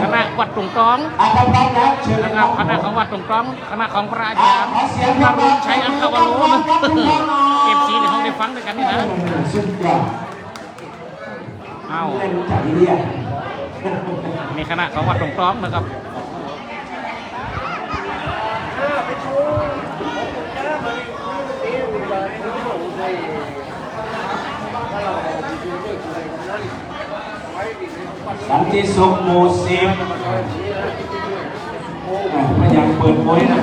คณะวัดตุงกองนะครับคณะของวัดตุงกองคณะของพระอาจารย์นรุณชัยอัครวโรเก็บสีในห้องได้ฟังด้วยกันนี่นะเอามีคณะของวัดตุงกองนะครับสันติสุขหมู่10พยายามเปิดโวยนะ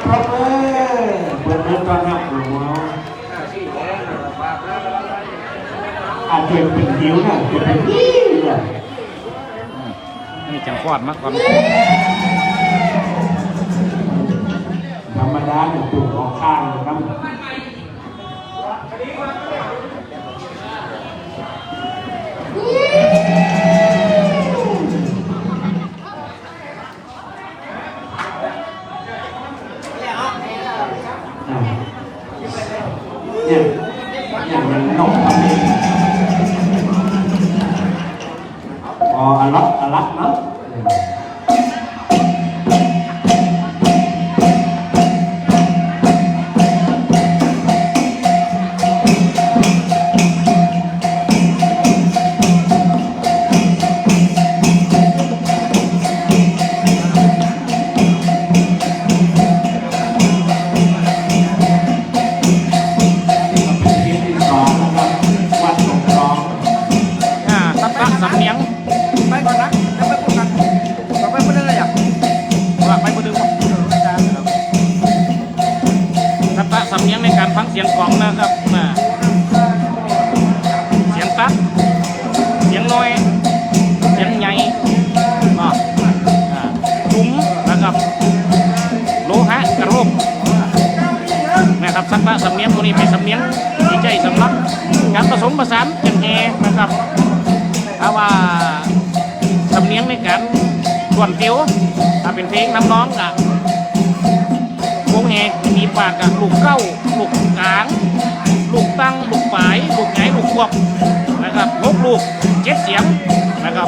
พระเบิดเปิดเริ่มต้นครับหลวงพ่ออาจจะเป็นหิวนะจะเป็นหิวนะนี่จังฟอดมากก่อนธรรมดาหนึ่งตุ่มของข้างนะครับอย่างมันนกทำเองอลักเนาะฟังเสียงกลองนะครับเสียงตัดเสียงน้อยเสียงใหญ่ถุ้มนะครับโลหะกระโรกนะครับสักละสำเนียงตัวนี้เป็นสำเนียงที่ใจสำลักการผสมผสานกันแห่นะครับถ้าว่าสำเนียงในการส่วนเกี่ยวถ้าเป็นเพลงน้ำร้องวงแห่มีปากกับลูกเก้าลูกกลางลูกตั้งลูกปลายลูกใหญ่ลูกพวกนะครับ6 ลูก 7 เสียงนะครับ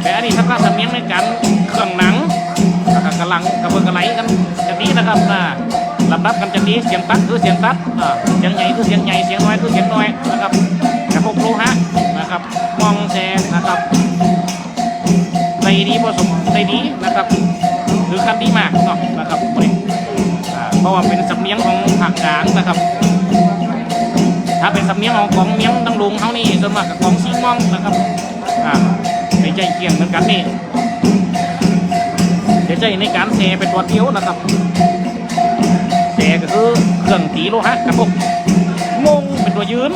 แต่อันนี้ถ้าสำเนียงในการเครื่องหนังกำลังกระเบื้องกระไหลกันจะดีนะครับลำดับกันจะดีเสียงตัดคือเสียงตัดเสียงใหญ่คือเสียงใหญ่เสียงน้อยคือเสียงน้อยนะครับกระพกโลหะนะครับมองแซนะครับในดีผสมในดีนะครับหรือคันดีมากเนาะนะครับเพราะว่าเป็นสำเนียงของภาคกลางนะครับถ้าเป็นสำเนียงของเมียงดังลุงเขานี่ส่วนมากกับของซีมองนะครับในใจเกี่ยงเหมือนกันนี่เดี๋ยวใจในการแสเป็นตัวเดียวนะครับแสก็คือเครื่องตีโลหะกระพกมงเป็นตัวยืน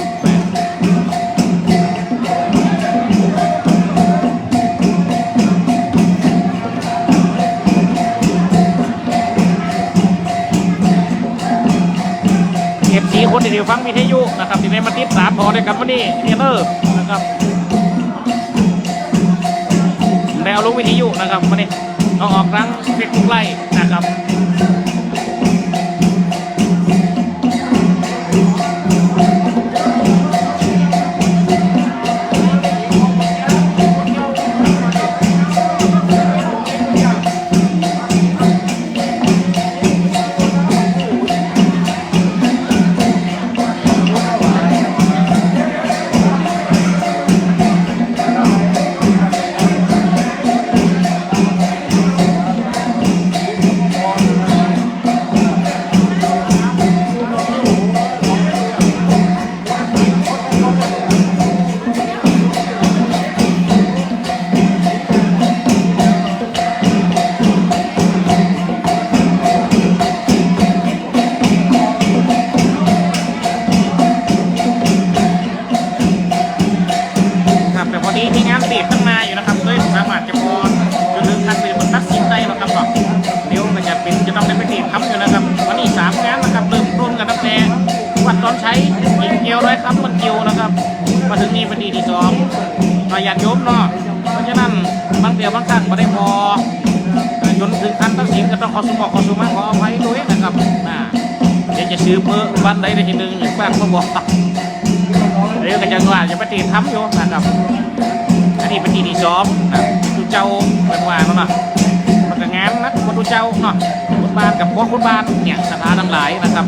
คนที่ฟังวิทยุนะครับที่ในมาติด3 พอด้วยกันวันนี้เทเลอร์นะครับแล้วลงวิทยุนะครับวันนี้เอาออกครั้งเฟซบุ๊กไลฟ์นะครับมาถึงนี่เป็นดีที่2ประหยัดโยมเนาะเพราะฉะนั้นบางเดียวบางครั้งไม่ได้พอจนถึงขั้นตัดสินก็ต้องขอสมองขออภัยด้วยนะครับ จะซื้อเมื่อวันใดได้ทีหนึ่งอย่างบ้านเขาบอกเดี๋ยวก็จะว่าจะปฏิทำอยู่นะครับอันนี้เป็นที่ที่ซ้อมนะดูเจ้าเป็นว่าเนาะมันก็งานนะคนดูเจ้าเนาะคนบ้านกับพวกคนบ้านเนี่ยสถานทั้งหลายนะครับ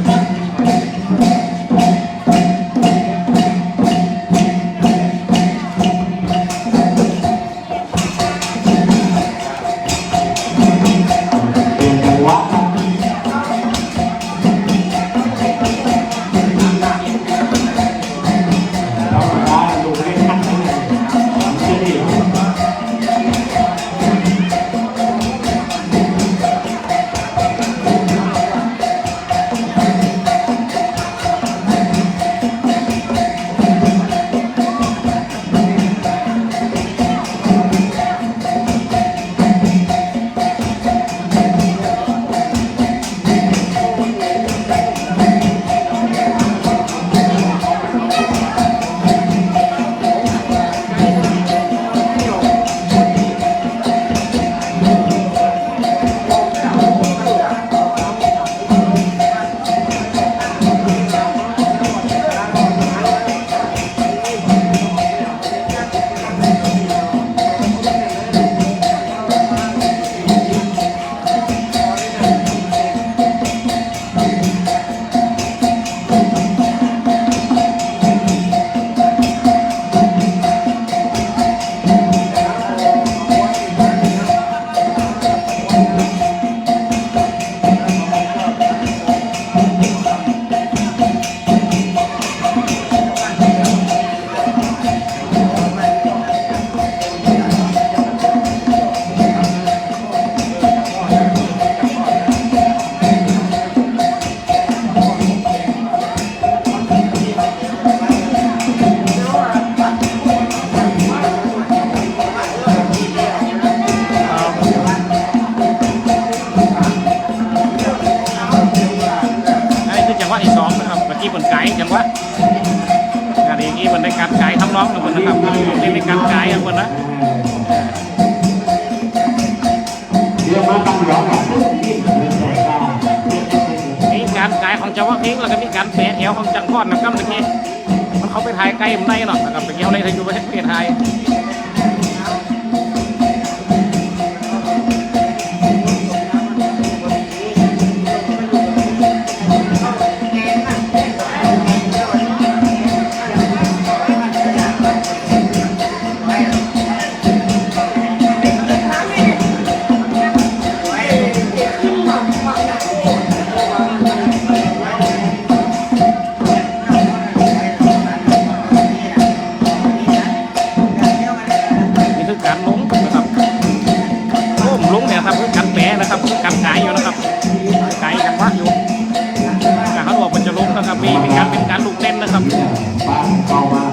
ที่บนไก่จังวะงานอย่างนี้มันได้การไก่ทำน้องกับมันนะครับเล่นในการไก่กับมันนะมีการไก่ของเจ้าว่าเองแล้วก็มีการแปะแถวของจังก้อนนะครับตะกี้มันเขาไปถ่ายไก่มันได้หรอกนะครับไปเกี่ยวอะไรอยู่ประเทศไทยมีการเป็นการลูกเต้นนะครับบ้านเข้ามา